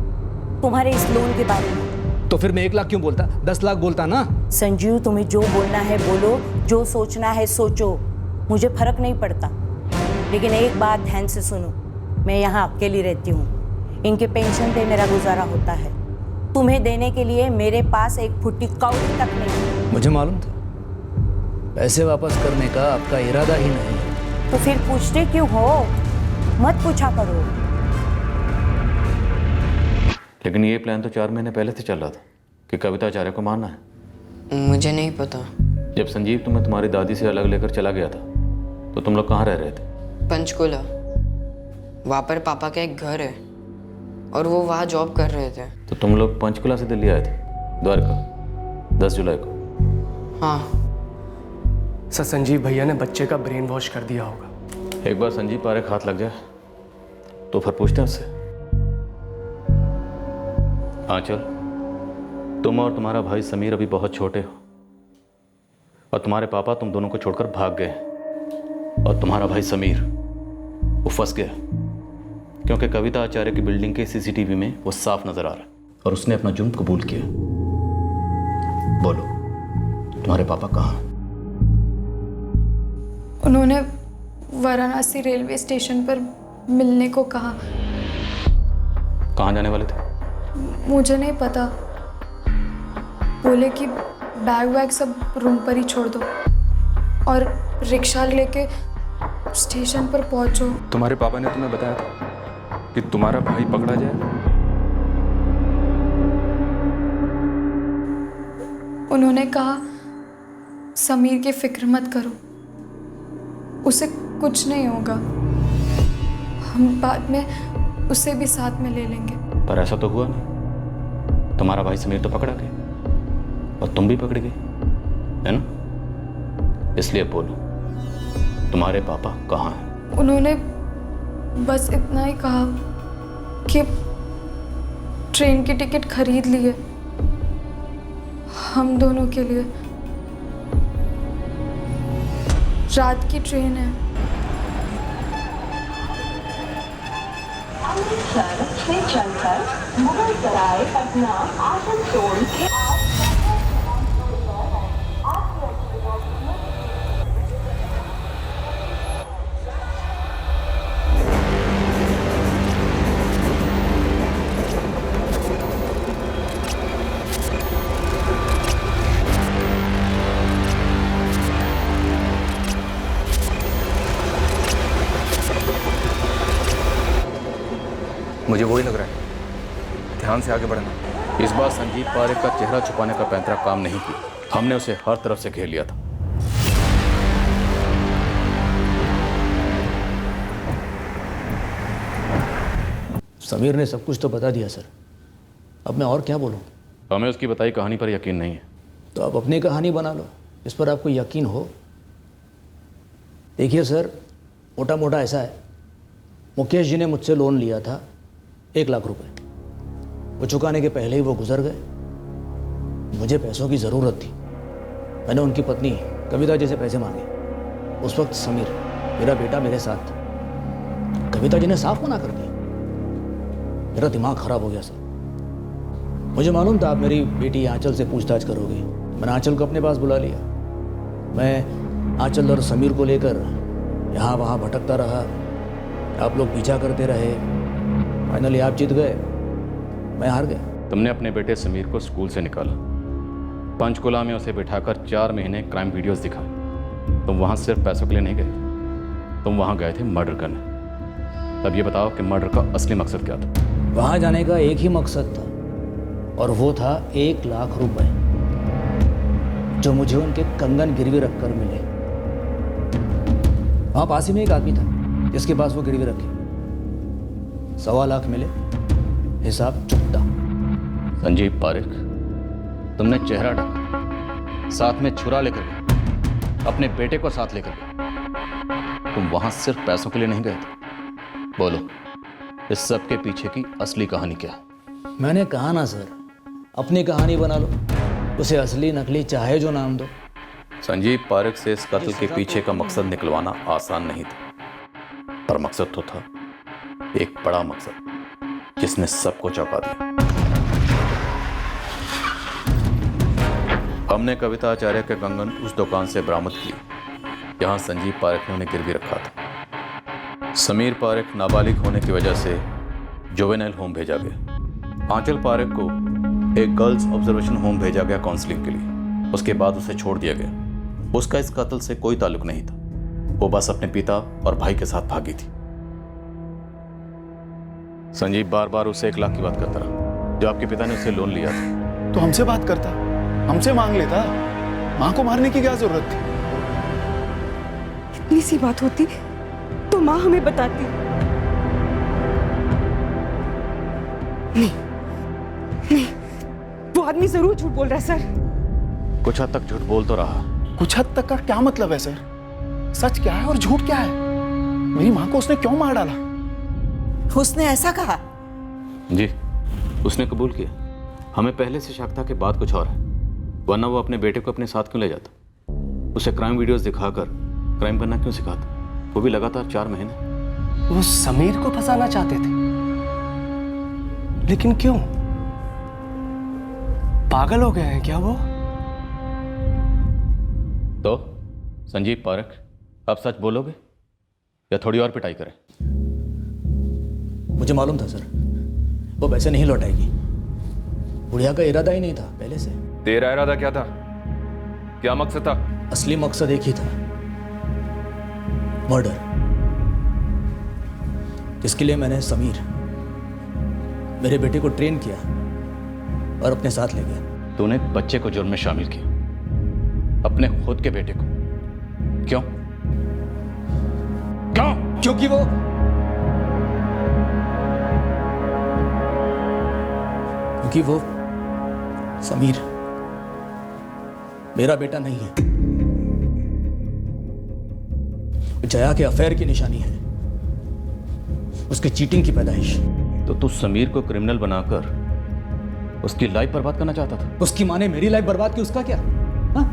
तुम्हारे इस लोन के बारे में। तो फिर मैं 1 लाख क्यों बोलता, 10 लाख बोलता ना। संजीव, तुम्हें जो बोलना है बोलो, जो सोचना है सोचो, मुझे फर्क नहीं पड़ता। लेकिन एक बात ध्यान से सुनो, मैं यहाँ अकेली रहती हूँ, इनके पेंशन पे मेरा गुजारा होता है। तुम्हें देने के लिए मेरे पास एक फुट्टी कौड़ी तक नहीं। मुझे मालूम था पैसे वापस करने का आपका इरादा ही नहीं। तो फिर पूछते क्यों हो? मत पूछा करो। लेकिन ये प्लान तो 4 महीने पहले से चल रहा था कि कविता आचार्य को मारना है। मुझे नहीं पता। जब संजीव तुम्हें तुम्हारी दादी से अलग लेकर चला गया था तो तुम लोग कहाँ रह रहे थे? पंचकुला। वहाँ पर पापा का एक घर है और वो वहाँ जॉब कर रहे थे। तो तुम लोग पंचकुला से दिल्ली आए थे द्वारका 10 जुलाई को? हाँ सर, संजीव भैया ने बच्चे का ब्रेन वॉश कर दिया होगा। एक बार संजीव पारेख हाथ लग जाए तो फिर पूछते हैं उससे। आंचल, तुम और तुम्हारा भाई समीर अभी बहुत छोटे हो और तुम्हारे पापा तुम दोनों को छोड़कर भाग गए और तुम्हारा भाई समीर वो फंस गया क्योंकि कविता आचार्य की बिल्डिंग के सीसीटीवी में वो साफ नजर आ रहा है और उसने अपना जुर्म कबूल किया। बोलो, तुम्हारे पापा कहाँ? उन्होंने वाराणसी रेलवे स्टेशन पर मिलने को कहा। कहाँ जाने वाले थे? मुझे नहीं पता, बोले कि बैग वैग सब रूम पर ही छोड़ दो और रिक्शा लेके स्टेशन पर पहुंचो। तुम्हारे पापा ने तुम्हें बताया था कि तुम्हारा भाई पकड़ा जाए? उन्होंने कहा समीर की फिक्र मत करो, उसे कुछ नहीं होगा, हम बाद में उसे भी साथ में ले लेंगे। पर ऐसा तो हुआ नहीं। तुम्हारा भाई समीर तो पकड़ा गया और तुम भी पकड़ गई, है ना? इसलिए बोलो, तुम्हारे पापा कहाँ हैं? उन्होंने बस इतना ही कहा कि ट्रेन की टिकट खरीद ली है हम दोनों के लिए, रात की ट्रेन है। अमृतसर से चलकर मुगल सराय, पटना, आसनसोल के मुझे वही लग रहा है। ध्यान से आगे बढ़ना। इस बार संजीव पारेख का चेहरा छुपाने का पैंतरा काम नहीं किया। हमने उसे हर तरफ से घेर लिया था। समीर ने सब कुछ तो बता दिया सर, अब मैं और क्या बोलूं? हमें उसकी बताई कहानी पर यकीन नहीं है। तो आप अपनी कहानी बना लो इस पर आपको यकीन हो। देखिए सर, मोटा मोटा ऐसा है, मुकेश जी ने मुझसे लोन लिया था 1 लाख रुपए। वो चुकाने के पहले ही वो गुजर गए। मुझे पैसों की ज़रूरत थी। मैंने उनकी पत्नी कविता जी से पैसे मांगे। उस वक्त समीर, मेरा बेटा, मेरे साथ था। कविता जी ने साफ मना कर दिया। मेरा दिमाग खराब हो गया सर। मुझे मालूम था आप मेरी बेटी आंचल से पूछताछ करोगे। मैंने आंचल को अपने पास बुला लिया। मैं आंचल और समीर को लेकर यहाँ वहाँ भटकता रहा। आप लोग पीछा करते रहे। फाइनली आप जीत गए, मैं हार गया। तुमने अपने बेटे समीर को स्कूल से निकाला, पंचकुला में उसे बिठाकर 4 महीने क्राइम वीडियोस दिखाए। तुम वहाँ सिर्फ पैसों के लिए नहीं गए, तुम वहाँ गए थे मर्डर करने। तब ये बताओ कि मर्डर का असली मकसद क्या था? वहाँ जाने का एक ही मकसद था और वो था 1 लाख रुपए जो मुझे उनके कंगन गिरवी रखकर मिले। वहाँ पास ही में एक आदमी था जिसके पास वो गिरवी रखे। 1.25 लाख मिले, हिसाब चुकता। संजीव पारेख, तुमने चेहरा ढका, साथ में छुरा लेकर गए, अपने बेटे को साथ लेकर गए। तुम वहां सिर्फ पैसों के लिए नहीं गए थे। बोलो, इस सब के पीछे की असली कहानी क्या है? मैंने कहा ना सर, अपनी कहानी बना लो, उसे असली नकली चाहे जो नाम दो। संजीव पारेख से इस कत्ल के पीछे का मकसद निकलवाना आसान नहीं था, पर मकसद तो था। एक बड़ा मकसद जिसने सबको चौंका दिया। हमने कविता आचार्य के कंगन उस दुकान से बरामद किए जहां संजीव पारेख ने उन्हें गिरवी रखा था। समीर पारेख नाबालिग होने की वजह से जुवेनाइल होम भेजा गया। आंचल पारेख को एक गर्ल्स ऑब्जर्वेशन होम भेजा गया काउंसलिंग के लिए। उसके बाद उसे छोड़ दिया गया। उसका इस कत्ल से कोई ताल्लुक नहीं था। वो बस अपने पिता और भाई के साथ भागी थी। संजीव बार बार उससे 1 लाख की बात करता रहा जो आपके पिता ने उससे लोन लिया था। तो हमसे बात करता, हमसे मांग लेता। माँ को मारने की क्या जरूरत थी? इतनी सी बात होती तो माँ हमें बताती। नहीं, वो आदमी जरूर झूठ बोल रहा है सर। कुछ हद तक झूठ बोल तो रहा। कुछ हद तक का क्या मतलब है सर? सच क्या है और झूठ क्या है? मेरी माँ को उसने क्यों मार डाला? उसने ऐसा कहा? जी, उसने कबूल किया। हमें पहले से शक था कि बात कुछ और है, वरना वो अपने बेटे को अपने साथ क्यों ले जाता? उसे क्राइम वीडियोस दिखाकर क्राइम करना क्यों सिखाता? वो भी लगातार 4 महीने। वो समीर को फंसाना चाहते थे, लेकिन क्यों? पागल हो गए हैं क्या वो? तो संजीव पारेख, आप सच बोलोगे या थोड़ी और पिटाई करें? मुझे मालूम था सर, वो वैसे नहीं लौटाएगी। बुढ़िया का इरादा ही नहीं था पहले से। तेरा इरादा क्या था? क्या मकसद था? असली मकसद एक ही था, मर्डर, जिसके लिए मैंने समीर, मेरे बेटे को ट्रेन किया और अपने साथ ले गया। तूने एक बच्चे को जुर्म में शामिल किया, अपने खुद के बेटे को। क्यों? क्यों? क्योंकि वो समीर मेरा बेटा नहीं है। जया के अफेयर की निशानी है, उसके चीटिंग की पैदाइश। तो तू समीर को क्रिमिनल बनाकर उसकी लाइफ बर्बाद करना चाहता था? उसकी माँ ने मेरी लाइफ बर्बाद की, उसका क्या? हाँ?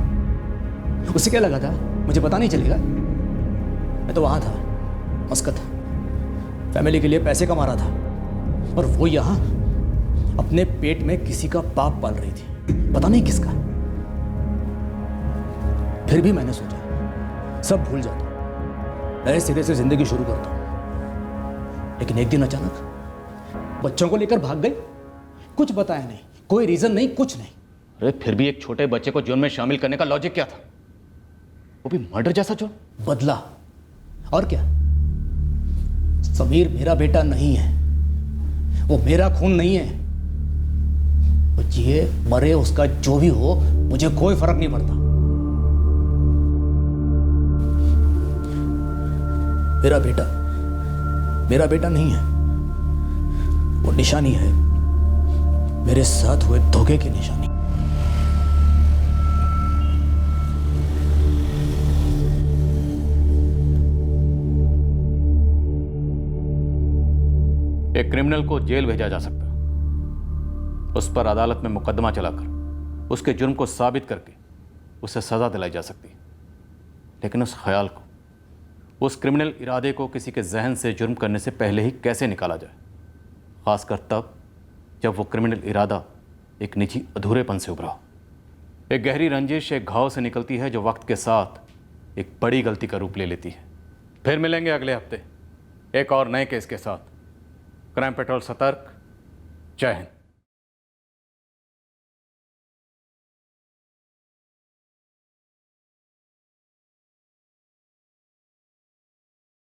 उसे क्या लगा था मुझे पता नहीं चलेगा? मैं तो वहां था, मस्कत, फैमिली के लिए पैसे कमा रहा था, और वो यहां अपने पेट में किसी का पाप पाल रही थी, पता नहीं किसका। फिर भी मैंने सोचा सब भूल जाता हूं, नए सिरे से जिंदगी शुरू करता हूं। लेकिन एक दिन अचानक बच्चों को लेकर भाग गई, कुछ बताया नहीं, कोई रीजन नहीं, कुछ नहीं। अरे फिर भी एक छोटे बच्चे को जुर्म में शामिल करने का लॉजिक क्या था? वो भी मर्डर जैसा जुर्म। बदला, और क्या? समीर मेरा बेटा नहीं है, वो मेरा खून नहीं है। वो जिए मरे, उसका जो भी हो, मुझे कोई फर्क नहीं पड़ता। मेरा बेटा नहीं है, वो निशानी है, मेरे साथ हुए धोखे की निशानी। एक क्रिमिनल को जेल भेजा जा सकता, उस पर अदालत में मुकदमा चलाकर उसके जुर्म को साबित करके उसे सजा दिलाई जा सकती, लेकिन उस ख्याल को, उस क्रिमिनल इरादे को किसी के जहन से जुर्म करने से पहले ही कैसे निकाला जाए, खासकर तब जब वो क्रिमिनल इरादा एक निजी अधूरेपन से उभरा हो। एक गहरी रंजिश एक घाव से निकलती है जो वक्त के साथ एक बड़ी गलती का रूप ले लेती है। फिर मिलेंगे अगले हफ्ते एक और नए केस के साथ। क्राइम पेट्रोल सतर्क। जय हिंद।